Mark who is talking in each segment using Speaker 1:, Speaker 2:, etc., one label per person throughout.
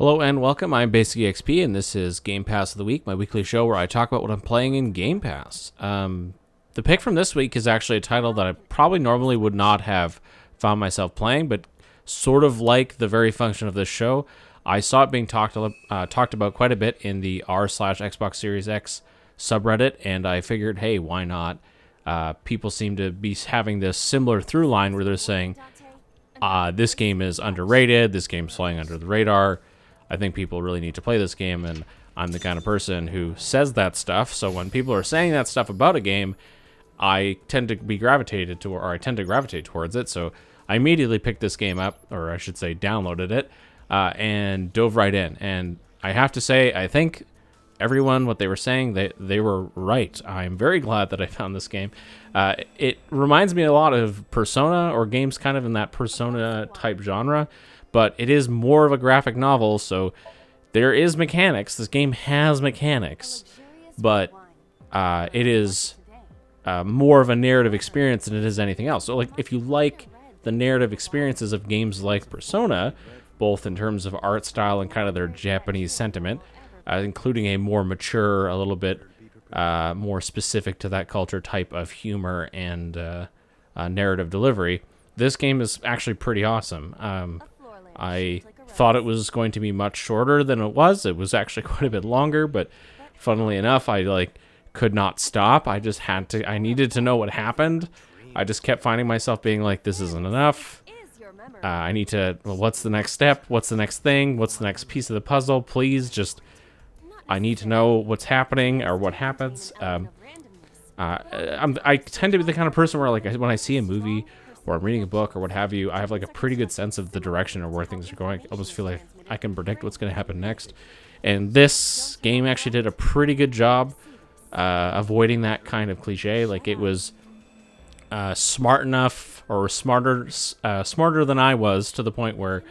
Speaker 1: Hello and welcome. I'm Basic XP, and this is Game Pass of the Week, my weekly show where I talk about what I'm playing in Game Pass. The pick from this week is actually a title that I probably normally would not have found myself playing, but sort of like the very function of this show, I saw it being talked about quite a bit in the r/Xbox Series X subreddit, and I figured, hey, why not? People seem to be having this similar through line where they're saying, this game is underrated, this game's flying under the radar. I think people really need to play this game, and I'm the kind of person who says that stuff. So when people are saying that stuff about a game, I tend to gravitate towards it. So I immediately picked this game up, or I should say downloaded it, and dove right in. And I have to say, I think everyone, what they were saying, they were right. I'm very glad that I found this game. It reminds me a lot of Persona, or games kind of in that Persona type genre, but it is more of a graphic novel, so there is mechanics. This game has mechanics, but it is more of a narrative experience than it is anything else. So, like, if you like the narrative experiences of games like Persona, both in terms of art style and kind of their Japanese sentiment, including a more mature, a little bit more specific to that culture type of humor and narrative delivery, this game is actually pretty awesome. I thought it was going to be much shorter than it was. It was actually quite a bit longer, but funnily enough, I could not stop. I needed to know what happened. I just kept finding myself being like, this isn't enough. I need to, well, what's the next step? What's the next thing? What's the next piece of the puzzle? Please just, I need to know what's happening or what happens. I tend to be the kind of person where, like, when I see a movie or I'm reading a book or what have you, I have like a pretty good sense of the direction of where things are going. I almost feel like I can predict what's going to happen next. And this game actually did a pretty good job avoiding that kind of cliche. Like, it was smart enough, or smarter than I was, to the point where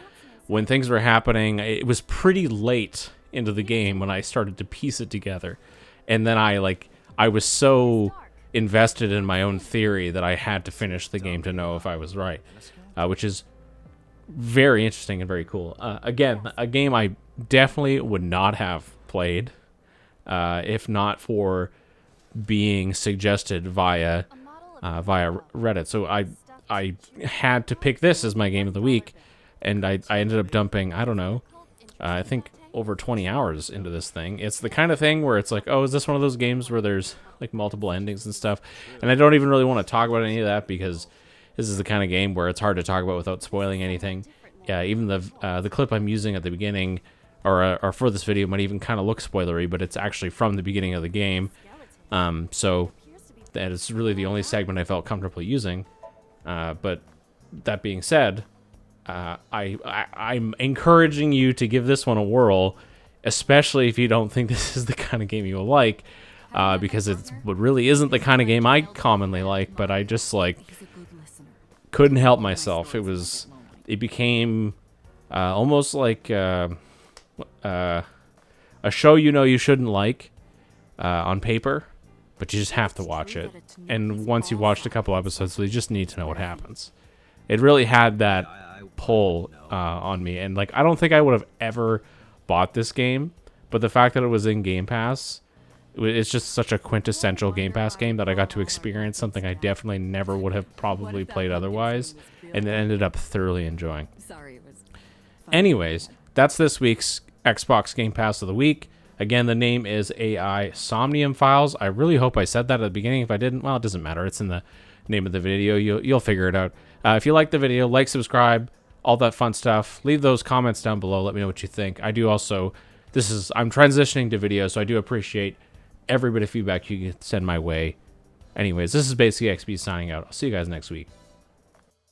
Speaker 1: when things were happening, it was pretty late into the game when I started to piece it together. And then I was so invested in my own theory that I had to finish the game to know if I was right, which is very interesting and very cool. Again, a game I definitely would not have played if not for being suggested via Reddit. So I had to pick this as my game of the week, and I ended up dumping, I don't know, I think over 20 hours into this thing. It's the kind of thing where it's like, oh, is this one of those games where there's like multiple endings and stuff? And I don't even really want to talk about any of that, because this is the kind of game where it's hard to talk about without spoiling anything. Yeah, even the clip I'm using at the beginning, or for this video, might even kind of look spoilery, but it's actually from the beginning of the game. So that is really the only segment I felt comfortable using. But that being said, I'm encouraging you to give this one a whirl, especially if you don't think this is the kind of game you'll like, because it really isn't the kind of game I commonly like, but I just couldn't help myself. It became almost like a show you shouldn't like on paper, but you just have to watch it. And once you've watched a couple episodes, you just need to know what happens. It really had that pull on me, and I don't think I would have ever bought this game, but the fact that it was in Game Pass, it's just such a quintessential Game Pass game that I got to experience something I definitely never would have probably played otherwise, and ended up thoroughly enjoying. Anyways, that's this week's Xbox Game Pass of the Week. Again, the name is AI Somnium Files. I really hope I said that at the beginning. If I didn't, well, it doesn't matter. It's in the name of the video. You'll figure it out. If you like the video, like, subscribe, all that fun stuff. Leave those comments down below. Let me know what you think. I'm transitioning to video, so I do appreciate every bit of feedback you can send my way. Anyways, this is Basic XP signing out. I'll see you guys next week.